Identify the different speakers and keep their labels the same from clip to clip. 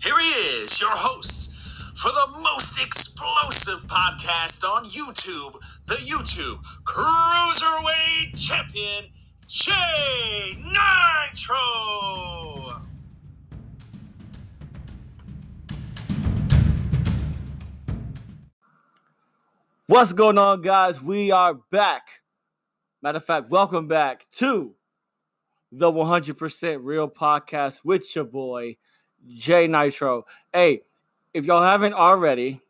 Speaker 1: Here he is, your host for the most explosive podcast on YouTube, the YouTube Cruiserweight Champion, Jay Nitro!
Speaker 2: What's going on, guys? We are back. Matter of fact, welcome back to the 100% Real Podcast with your boy, Jay Nitro. Hey, if y'all haven't already,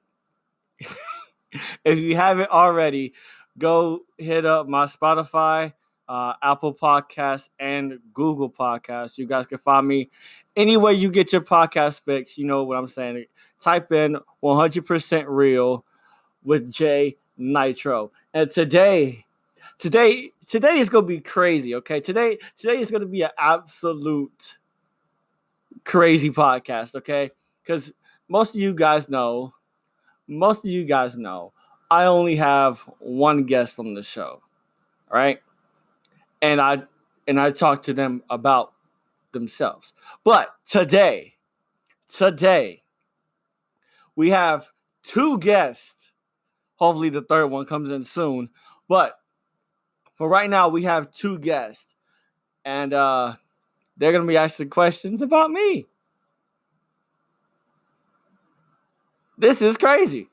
Speaker 2: go hit up my Spotify, Apple Podcasts, and Google Podcasts. You guys can find me anywhere you get your podcast fix. You know what I'm saying. Type in 100% Real with Jay Nitro. And today is gonna be crazy. Okay, today is gonna be an absolute crazy podcast. Okay, because most of you guys know, I only have one guest on the show, right? And I talk to them about themselves. But today we have two guests. Hopefully the third one comes in soon. But for right now, we have two guests. And they're going to be asking questions about me. This is crazy.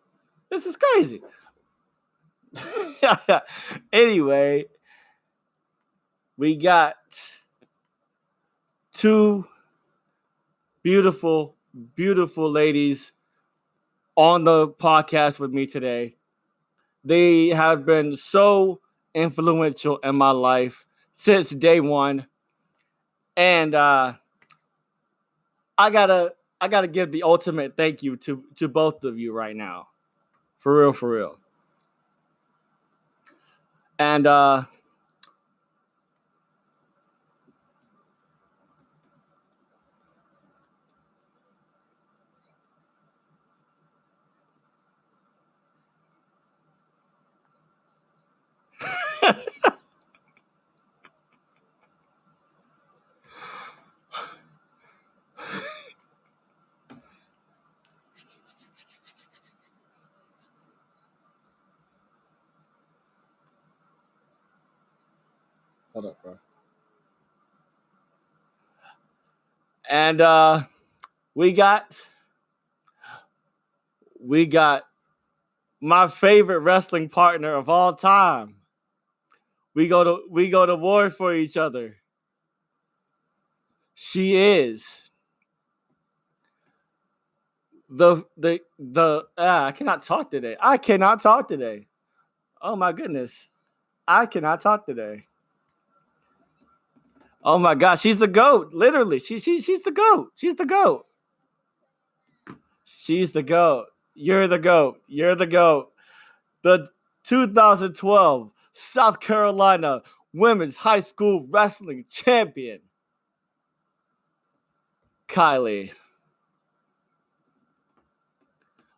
Speaker 2: Anyway, we got two beautiful ladies on the podcast with me today. They have been so influential in my life since day one. And I gotta give the ultimate thank you to both of you right now. For real. And hold up, bro. And we got my favorite wrestling partner of all time. We go to war for each other. She is I cannot talk today. Oh my goodness. I cannot talk today. Oh my gosh, she's the GOAT. Literally. She's the GOAT. She's the GOAT. She's the GOAT. You're the GOAT. The 2012 South Carolina Women's High School Wrestling Champion, Kylie.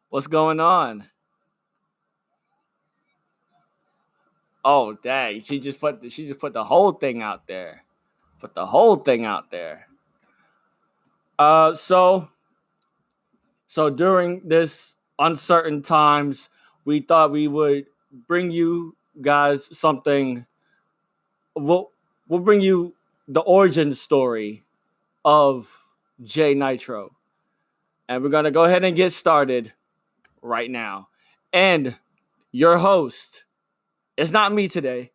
Speaker 2: What's going on? Oh, dang. She just put the whole thing out there. So during this uncertain times, we thought we would bring you guys something. We'll bring you the origin story of Jay Nitro. And we're going to go ahead and get started right now. And your host, it's not me today.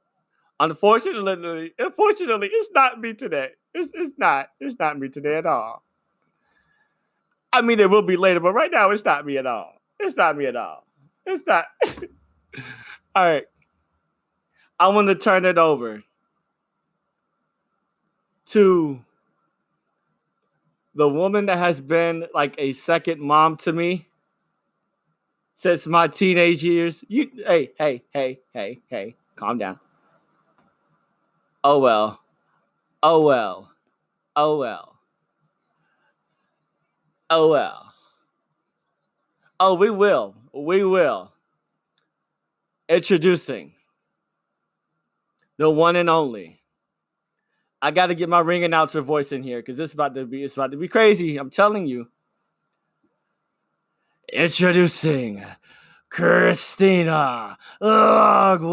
Speaker 2: Unfortunately, it's not me today. It's not me today at all. I mean, it will be later, but right now, it's not me at all. It's not. All right. I want to turn it over to the woman that has been like a second mom to me since my teenage years. Hey, calm down. Oh well. Oh, we will. Introducing the one and only. I got to get my ring announcer voice in here because it's about to be crazy. I'm telling you. Introducing Christina Logwood.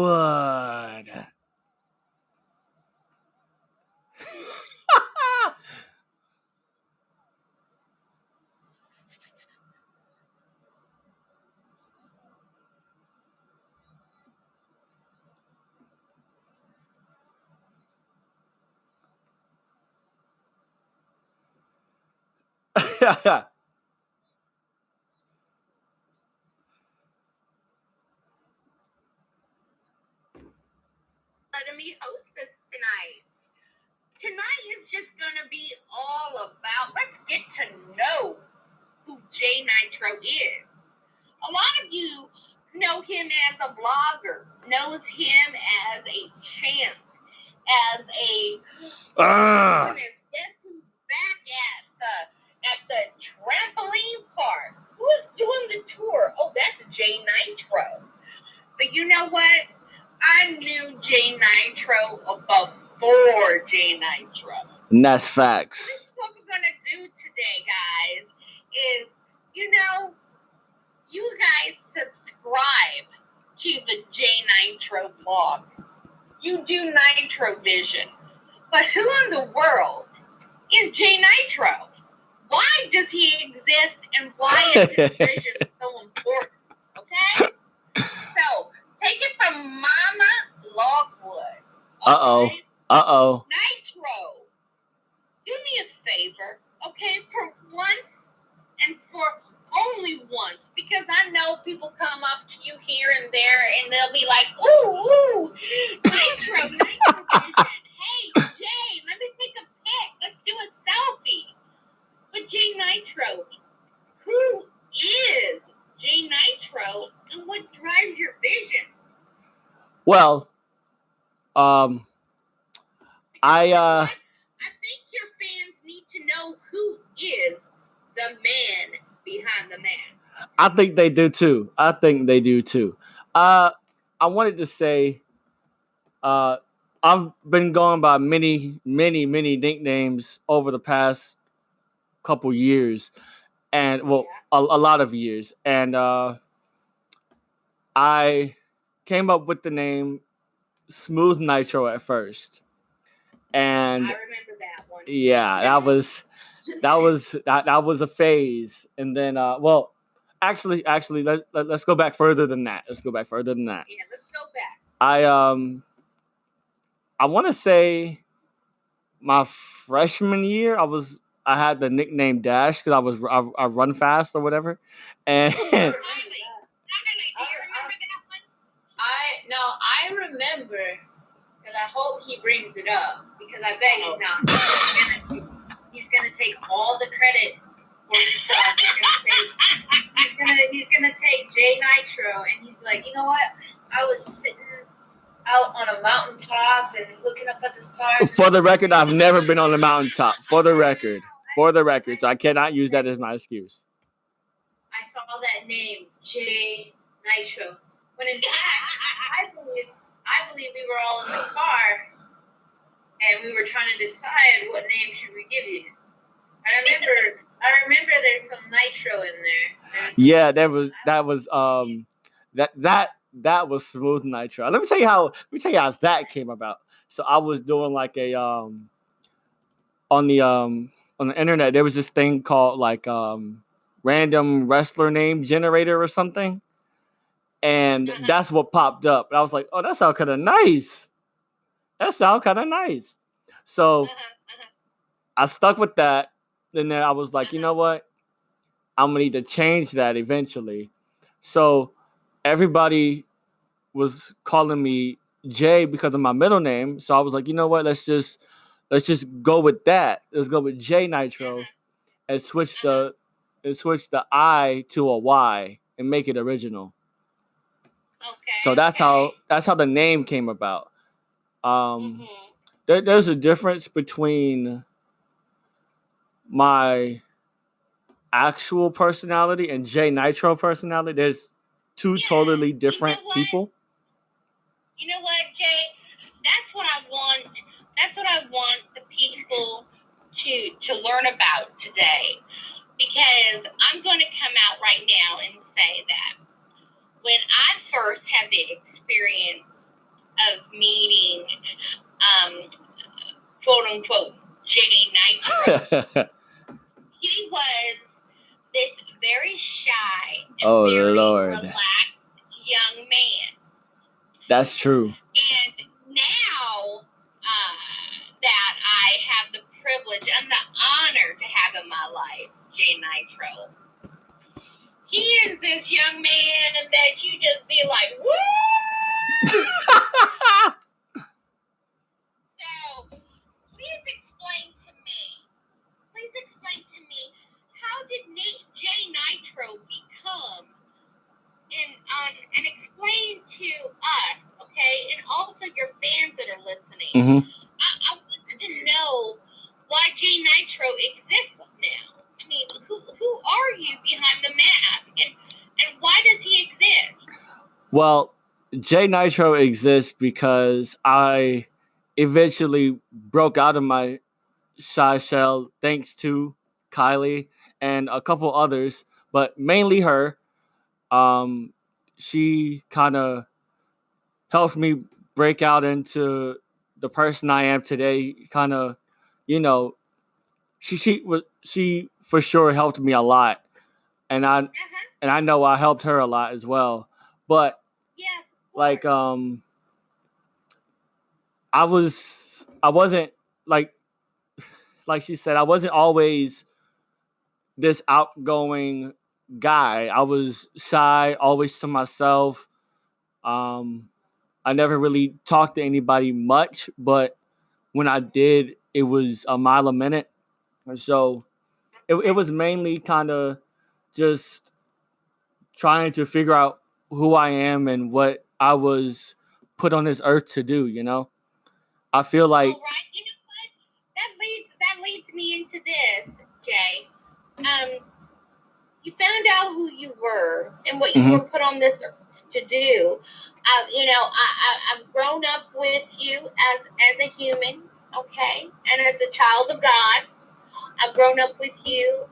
Speaker 3: Letting me host this tonight. Tonight is just gonna be all about, let's get to know who Jay Nitro is. A lot of you know him as a vlogger, knows him as a champ, as a guess who's back at the trampoline park. Who's doing the tour? Oh, that's Jay Nitro. But you know what? I knew Jay Nitro before Jay Nitro.
Speaker 2: And that's facts.
Speaker 3: This is what we're going to do today, guys, is, you guys subscribe to the Jay Nitro vlog. You do Nitro Vision. But who in the world is Jay Nitro? Why does he exist, and why is his vision so important? Okay? So, take it from Mama Logwood. Okay?
Speaker 2: Uh-oh.
Speaker 3: Nitro, do me a favor, okay? For once and for only once, because I know people come up to you here and there and they'll be like, ooh, Nitro Vision. Hey, Jay, let me take a pic. Let's do a selfie. But Jay Nitro, who is Jay Nitro, and what drives your vision?
Speaker 2: Well, I
Speaker 3: think your fans need to know who is the man behind the mask.
Speaker 2: I think they do too. I wanted to say, I've been going by many nicknames over the past couple years, and a lot of years, and I came up with the name Smooth Nitro at first, and
Speaker 3: I remember that one.
Speaker 2: Yeah, that was a phase, and then actually, let's go back further than that.
Speaker 3: Yeah, let's go back.
Speaker 2: I want to say my freshman year, I had the nickname Dash because I run fast or whatever, and
Speaker 3: I remember, and I hope he brings it up because I bet he's not. He's gonna take all the credit for himself. He's gonna take Jay Nitro, and he's like, you know what? I was sitting out on a mountaintop and looking up at the stars.
Speaker 2: For the record, I've never been on a mountaintop. For the record, so I cannot use that as my excuse.
Speaker 3: I saw that name, Jay Nitro. When in fact, I believe we were all in the car and we were trying to decide what name should we give you. I remember there's some nitro in there.
Speaker 2: Yeah, that was Smooth Nitro. Let me tell you how that came about. So I was doing like a on the internet, there was this thing called like random wrestler name generator or something. And that's what popped up. And I was like, oh, that sounds kind of nice. So I stuck with that. And then I was like, you know what? I'm going to need to change that eventually. So everybody was calling me Jay because of my middle name. So I was like, you know what? Let's just go with that. Let's go with Jay Nitro and switch the I to a Y and make it original.
Speaker 3: Okay.
Speaker 2: So that's how the name came about. There's a difference between my actual personality and Jay Nitro personality. There's two totally different people.
Speaker 3: You know what, Jay? That's what I want the people to learn about today. Because I'm going to come out right now and had the experience of meeting, quote unquote, Jay Nitro. He was this very shy and very relaxed young man.
Speaker 2: That's true.
Speaker 3: And now that I have the privilege and the honor to have in my life Jay Nitro, he is this young man that you just be like, woo! So, please explain to me, how did Jay Nitro become, and explain to us, okay, and also your fans that are listening.
Speaker 2: Mm-hmm.
Speaker 3: I want to know why Jay Nitro exists now. I mean, who are you behind the mask, and why does he exist?
Speaker 2: Well, Jay Nitro exists because I eventually broke out of my shy shell thanks to Kylie and a couple others, but mainly her. She kind of helped me break out into the person I am today. Kind of, you know, she for sure helped me a lot, and I know I helped her a lot as well. But
Speaker 3: yes,
Speaker 2: like I wasn't like she said, I wasn't always this outgoing guy. I was shy, always to myself. I never really talked to anybody much, but when I did, it was a mile a minute. And so it was mainly kind of just trying to figure out who I am and what I was put on this earth to do, you know? I feel like
Speaker 3: all right, you know what? That leads me into this, Jay. You found out who you were and what you were put on this earth to do. You know, I've grown up with you as a human, okay, and as a child of God. I've grown up with you,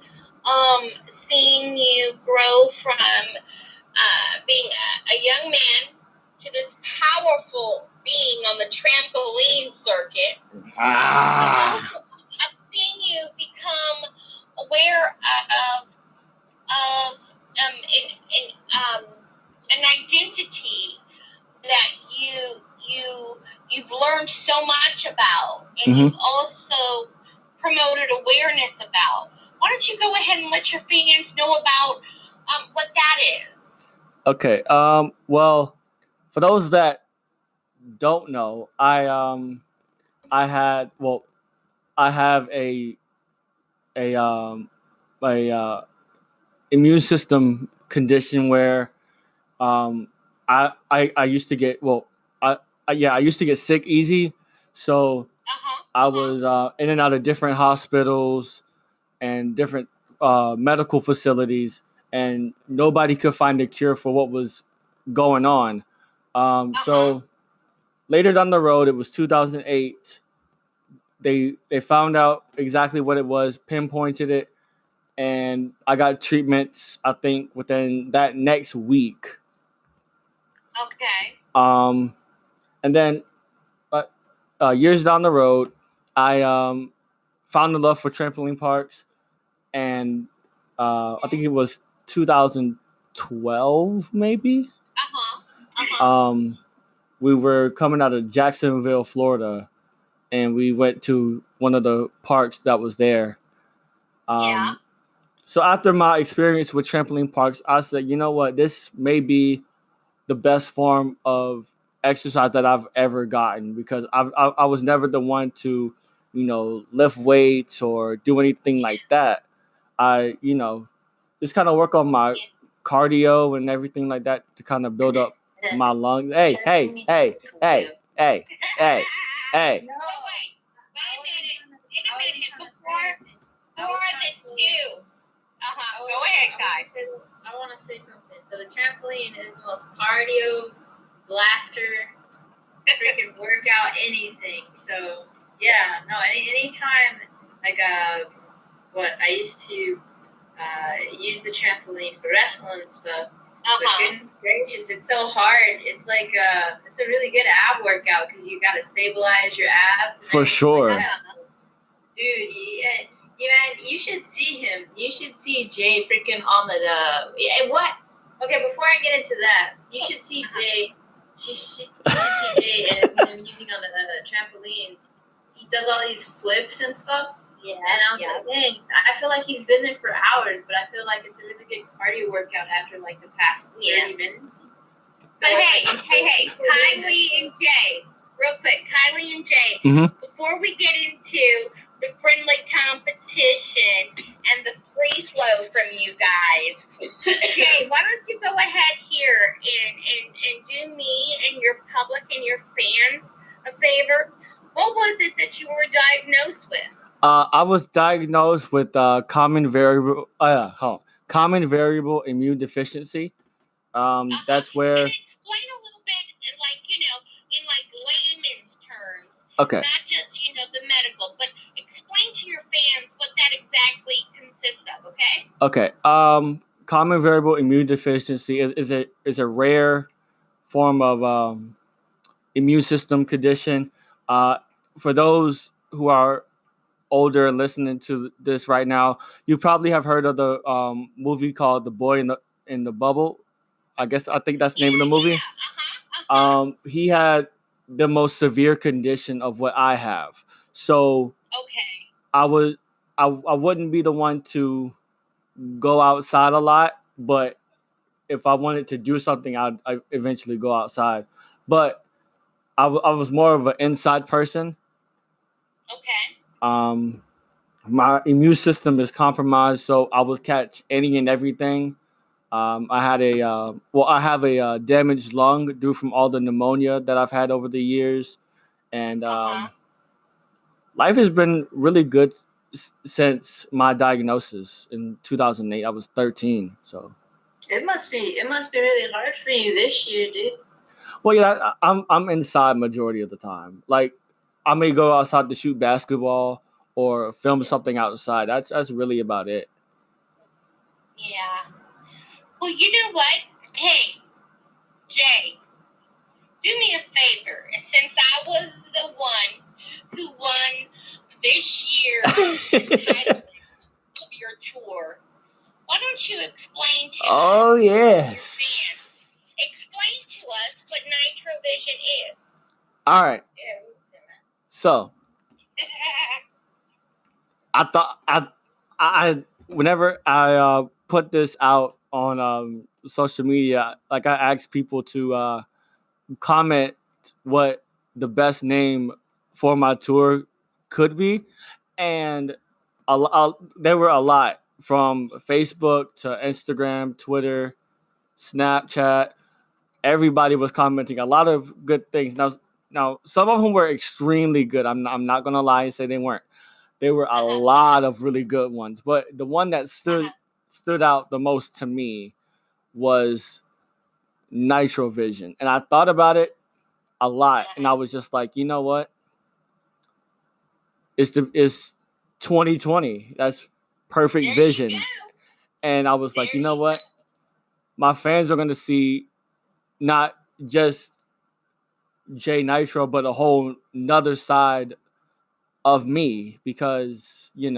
Speaker 3: seeing you grow from being a young man to this powerful being on the trampoline circuit. I've seen you become aware of an identity that you've learned so much about, and you've also promoted awareness about. Why don't you go ahead and let your fans know about what that is?
Speaker 2: Okay. Well, for those that don't know, I have a immune system condition where I used to get I used to get sick easy, so I was in and out of different hospitals and different medical facilities, and nobody could find a cure for what was going on. So later down the road, it was 2008. They found out exactly what it was, pinpointed it, and I got treatments, I think, within that next week.
Speaker 3: Okay.
Speaker 2: And then years down the road, I found the love for trampoline parks, and I think it was 2012, maybe. We were coming out of Jacksonville, Florida, and we went to one of the parks that was there. So after my experience with trampoline parks, I said, you know what, this may be the best form of exercise that I've ever gotten, because I was never the one to, lift weights or do anything like that. I, just kind of work on my cardio and everything like that to kind of build up my lungs. Hey.
Speaker 3: No, wait a minute. Before this too. Go ahead, guys.
Speaker 4: I want to say something. So the trampoline is the most cardio blaster freaking workout anything. So yeah, no, anytime like what I used to use the trampoline for wrestling and stuff. But goodness gracious, it's so hard. It's like it's a really good ab workout because you got to stabilize your abs. And
Speaker 2: For sure.
Speaker 4: Dude, you should see him. You should see Jay freaking on what? Okay, before I get into that, you should see Jay. You should see Jay and him using on the trampoline. He does all these flips and stuff. Yeah. And I'm like, dang, I feel like he's been there for hours, but I feel like it's a really good cardio workout after like the past 30 minutes.
Speaker 3: But hey, Kylie and Jay, real quick, Kylie and Jay, before we get into the friendly competition and the free flow from you guys, Jay, why don't you go ahead here and do me and your public and your fans a favor? What was it that you were diagnosed with?
Speaker 2: I was diagnosed with common variable immune deficiency. That's where.
Speaker 3: And explain a little bit, in layman's terms.
Speaker 2: Okay.
Speaker 3: Not just the medical, but explain to your fans what that exactly consists of. Okay.
Speaker 2: Okay. Common variable immune deficiency is a rare form of immune system condition. For those who are older and listening to this right now, you probably have heard of the movie called The Boy in the Bubble. I think that's the name of the movie. He had the most severe condition of what I have. So I wouldn't be the one to go outside a lot, but if I wanted to do something, I'd eventually go outside. But I was more of an inside person.
Speaker 3: Okay.
Speaker 2: My immune system is compromised, so I would catch any and everything. I have a damaged lung due from all the pneumonia that I've had over the years, and life has been really good since my diagnosis in 2008. I was 13, so
Speaker 4: it must be really hard for you this year, dude.
Speaker 2: Well, yeah, I'm inside majority of the time. Like, I may go outside to shoot basketball or film something outside. That's really about it.
Speaker 3: Yeah. Well, you know what? Hey, Jay, do me a favor. Since I was the one who won this year's entitlement of your tour, why don't you explain to
Speaker 2: Oh,
Speaker 3: us,
Speaker 2: yes.
Speaker 3: your fans, explain to us what Nitrovision is.
Speaker 2: All right. So, I thought I whenever I put this out on social media, like I asked people to comment what the best name for my tour could be, and there were a lot from Facebook to Instagram, Twitter, Snapchat. Everybody was commenting a lot of good things. Now some of them were extremely good. I'm not gonna lie and say they weren't. There were a lot of really good ones, but the one that stood out the most to me was Nitrovision. And I thought about it a lot, and I was just like, you know what? It's 2020. That's perfect vision. And I was like, you know what? My fans are gonna see not just Jay Nitro, but a whole nother side of me, because you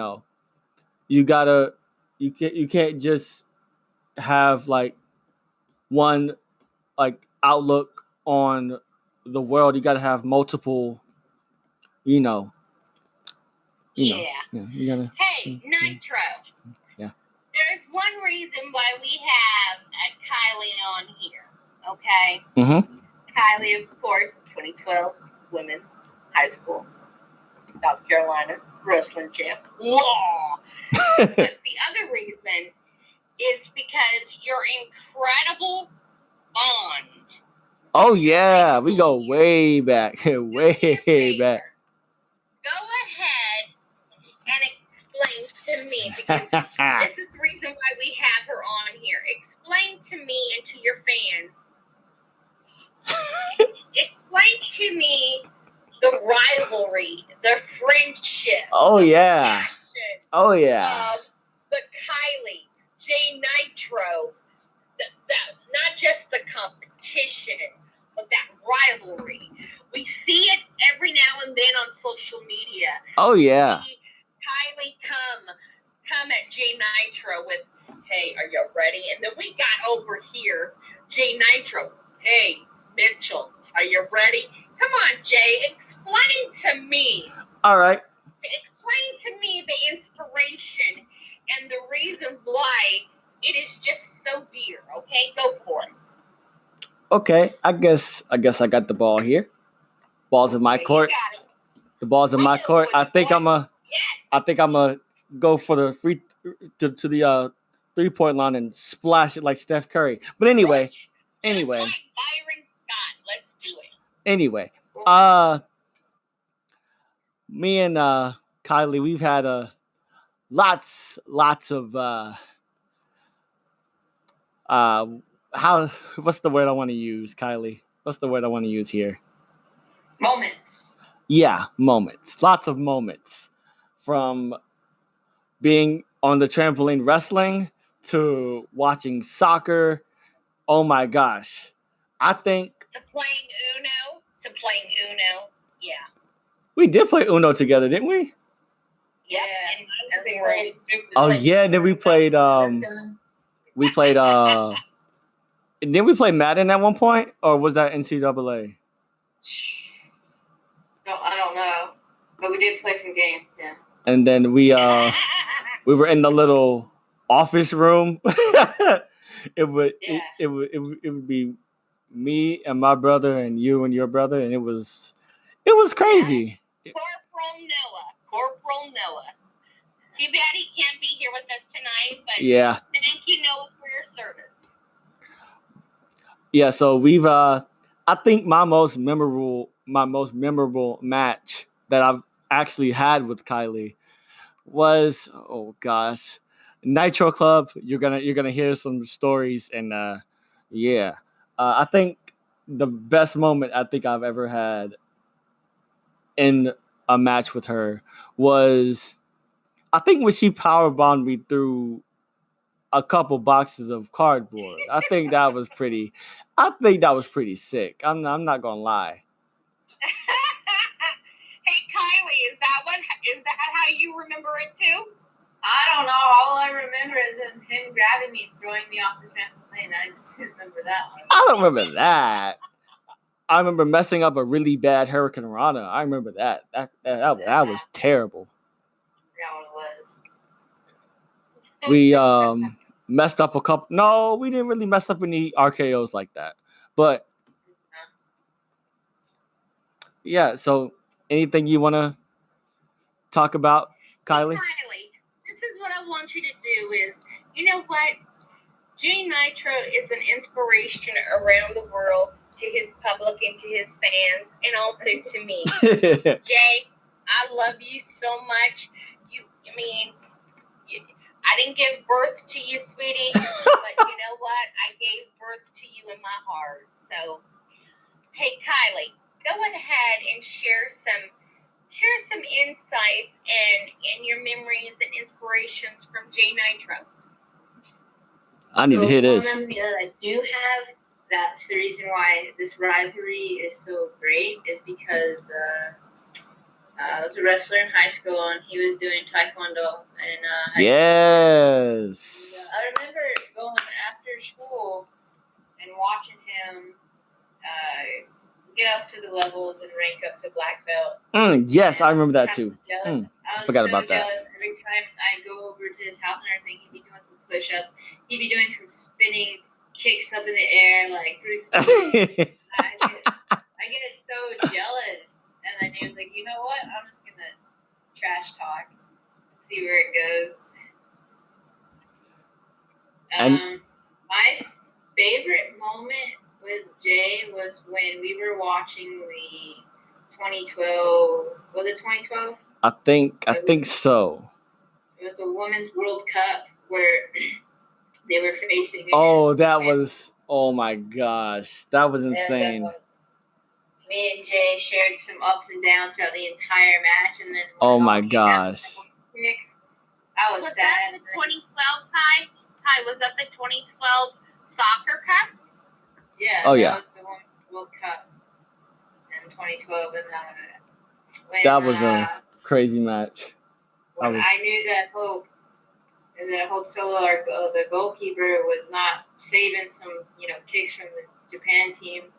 Speaker 2: can't just have like one like outlook on the world. You got to have multiple, you gotta,
Speaker 3: Hey, Nitro.
Speaker 2: Yeah.
Speaker 3: There's one reason why we have Kylie on here, okay?
Speaker 2: Mm-hmm.
Speaker 3: Kylie, of course, 2012 women's high school, South Carolina wrestling champ. Whoa! But the other reason is because your incredible bond.
Speaker 2: Oh yeah, we go way back, way back.
Speaker 3: Go ahead and explain to me, because this is the reason why we have her on here. Explain to me and to your fans. Explain to me the rivalry, the friendship.
Speaker 2: Oh yeah.
Speaker 3: Passion
Speaker 2: Oh yeah.
Speaker 3: of the Kylie, Jay Nitro. not just the competition, but that rivalry. We see it every now and then on social media.
Speaker 2: Oh yeah.
Speaker 3: We see Kylie come at Jay Nitro with, "Hey, are you ready?" And then we got over here, Jay Nitro, "Hey, Mitchell, are you ready?" Come on, Jay, explain to me.
Speaker 2: All right.
Speaker 3: Explain to me the inspiration and the reason why it is just so dear. Okay, go for it.
Speaker 2: Okay. I guess I got the ball here. Ball's in my
Speaker 3: Okay,
Speaker 2: court.
Speaker 3: you got it.
Speaker 2: The ball's in my court. I think I'm a
Speaker 3: Yes.
Speaker 2: go for the free to the 3-point line and splash it like Steph Curry. But anyway,
Speaker 3: Just
Speaker 2: anyway,
Speaker 3: like Byron Scott. Let's do it.
Speaker 2: anyway. Me and Kylie, we've had lots of how what's the word I want to use, Kylie? What's the word I want to use here?
Speaker 4: Moments.
Speaker 2: Yeah, moments. Lots of moments. From being on the trampoline wrestling to watching soccer. Oh my gosh. I think
Speaker 3: To playing Uno. Yeah.
Speaker 2: we did play Uno together, didn't we?
Speaker 3: Yep.
Speaker 4: Yeah.
Speaker 3: And
Speaker 4: I think we're.
Speaker 2: Oh yeah, and then we played and then we played Madden at one point, or was that NCAA?
Speaker 4: No, I don't know, but we did play some games. Yeah.
Speaker 2: And then we were in the little office room. it would be me and my brother and you and your brother, and it was crazy.
Speaker 3: Corporal Noah. Too bad he can't be here with us tonight, but
Speaker 2: Yeah.
Speaker 3: thank you, Noah, for your service.
Speaker 2: Yeah, so we've I think my most memorable match that I've actually had with Kylie was, oh gosh, Nitro Club. You're gonna hear some stories, and yeah. I think the best moment I think I've ever had in a match with her was, I think, when she powerbombed me through a couple boxes of cardboard. I think that was pretty sick. I'm not gonna lie.
Speaker 3: Hey, Kylie, is that how you remember it too?
Speaker 4: I don't know. All I remember is him grabbing me, throwing me off the trampoline. I just remember that one.
Speaker 2: I don't remember that. I remember messing up a really bad Hurricane Rana. I remember that. That was terrible.
Speaker 4: I forgot what it was.
Speaker 2: We messed up a couple. No, we didn't really mess up any RKOs like that. But yeah, so anything you want to talk about, Kylie?
Speaker 3: Hey, Kylie, this is what I want you to do is, you know what? Jay Nitro is an inspiration around the world to his public and to his fans, and also to me. Jay, I love you so much. I didn't give birth to you, sweetie, but you know what? I gave birth to you in my heart. So, hey, Kylie, go ahead and share some insights and your memories and inspirations from Jay Nitro.
Speaker 2: I need to hear this.
Speaker 4: One memory that I do have, that's the reason why this rivalry is so great, is because I was a wrestler in high school and he was doing taekwondo in high school.
Speaker 2: Yes.
Speaker 4: I remember going after school and watching him get up to the levels and rank up to black belt.
Speaker 2: Yes, I remember that too.
Speaker 4: I was
Speaker 2: forgot
Speaker 4: so
Speaker 2: about that.
Speaker 4: jealous. Every time I go over to his house and everything, he'd be doing some push-ups. He'd be doing some spinning kicks up in the air, like through some. I get so jealous. And then he was like, you know what? I'm just going to trash talk. See where it goes. My favorite moment with Jay was when we were watching the 2012. Was it 2012?
Speaker 2: I think so.
Speaker 4: It was a Women's World Cup where they were facing.
Speaker 2: Oh, that was. Oh my gosh, that was insane.
Speaker 4: Me and Jay shared some ups and downs throughout the entire match, and then
Speaker 2: oh my gosh,
Speaker 4: I was sad.
Speaker 3: That the 2012 Kai? Was that the 2012 soccer cup?
Speaker 4: Yeah.
Speaker 2: Oh,
Speaker 4: that
Speaker 2: yeah.
Speaker 4: was the World Cup in 2012, and when
Speaker 2: That was a crazy match.
Speaker 4: when I knew that Hope Solo, the goalkeeper, was not saving some kicks from the Japan team.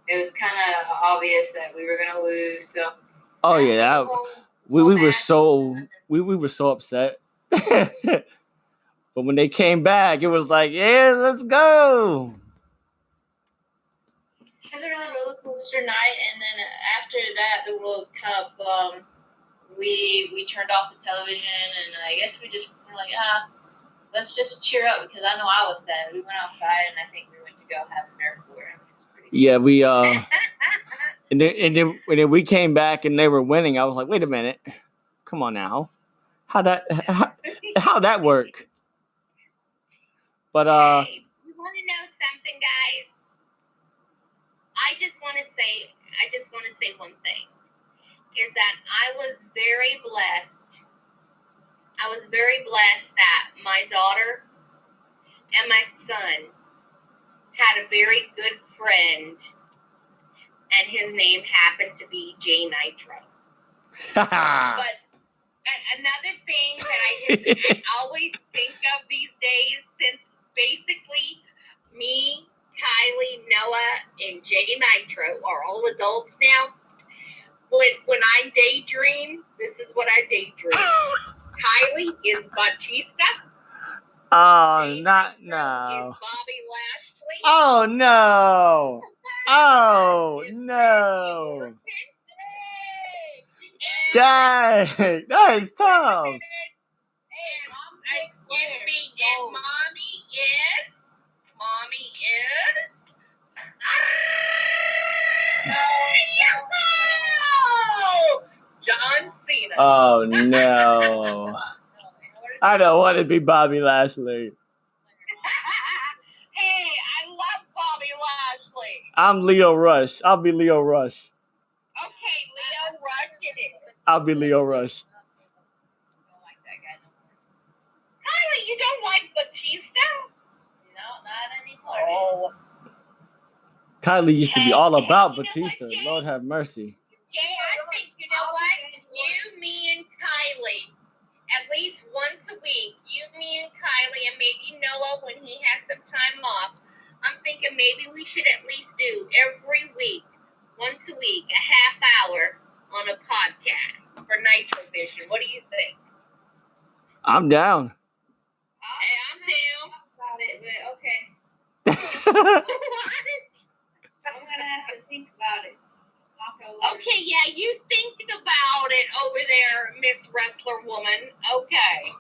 Speaker 4: It was kind of obvious that we were gonna lose. So.
Speaker 2: Oh yeah, we were so upset. But when they came back, it was like, yeah, let's go.
Speaker 4: It was a really roller coaster night, and then after that, the World Cup, we turned off the television, and I guess we just were like, let's just cheer up, because I know I was sad. We went outside, and I think we went to go have a Nerf war.
Speaker 2: Yeah, we and then we came back and they were winning. I was like, wait a minute, come on now, how that work? But
Speaker 3: Hey, you want to know something, guys? I just want to say one thing. Is that I was very blessed. I was very blessed that my daughter and my son had a very good friend, and his name happened to be Jay Nitro. But another thing that I always think of these days, since basically me, Kylie, Noah, and Jay Nitro are all adults now, when I daydream, this is what I daydream. Kylie is Batista.
Speaker 2: Oh,
Speaker 3: Jay
Speaker 2: not
Speaker 3: Nitro
Speaker 2: no.
Speaker 3: is Bobby Lashley.
Speaker 2: Oh no. Oh no. Dang, that is tough.
Speaker 3: Excuse me, and mommy is. John Cena.
Speaker 2: Oh no. I don't want to be Bobby Lashley.
Speaker 3: Hey, I love Bobby Lashley.
Speaker 2: I'm Leo Rush. I'll be Leo Rush.
Speaker 3: Okay, Leo Rush it is.
Speaker 2: I'll be Leo Rush.
Speaker 3: Kylie, you don't like Batista?
Speaker 4: No, not anymore. Oh.
Speaker 2: Kylie used to be all about Batista. Lord have mercy.
Speaker 3: Jay, I think, you know what? You, me, and Kylie, at least once a week, you, me, and Kylie, and maybe Noah when he has some time off, I'm thinking maybe we should at least do every week, once a week, a half hour on a podcast for Nitro Vision. What do you think?
Speaker 2: I'm down.
Speaker 3: Hey, I'm down.
Speaker 4: About it, but okay.
Speaker 3: What?
Speaker 4: I'm gonna have to think about it.
Speaker 3: Okay, yeah, you think about it over there, Miss Wrestler Woman. Okay.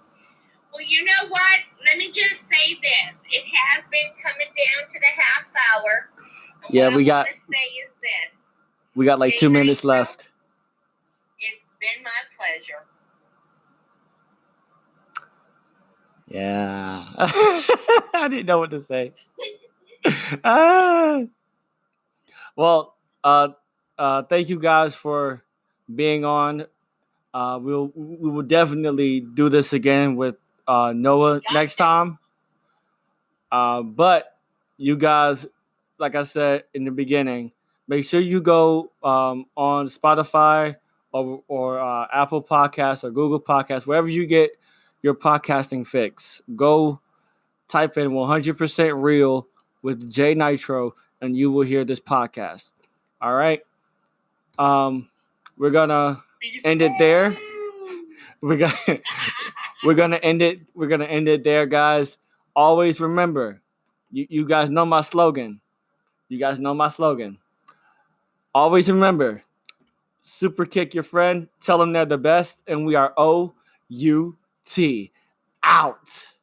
Speaker 3: Well, you know what? Let me just say this. It has been coming down to the half hour. And
Speaker 2: Yeah,
Speaker 3: what
Speaker 2: we
Speaker 3: I
Speaker 2: got-
Speaker 3: want to say is this.
Speaker 2: We got like 2 minutes left.
Speaker 3: It's been my pleasure.
Speaker 2: Yeah. I didn't know what to say. Well, thank you guys for being on. We will definitely do this again with Noah next time. But you guys, like I said in the beginning, make sure you go on Spotify or Apple Podcasts or Google Podcasts, wherever you get your podcasting fix. Go type in 100% Real with Jay Nitro, and you will hear this podcast. All right. We're gonna end it there. We're gonna end it there, guys. Always remember, you guys know my slogan. Always remember, super kick your friend, tell them they're the best, and we are OUT out.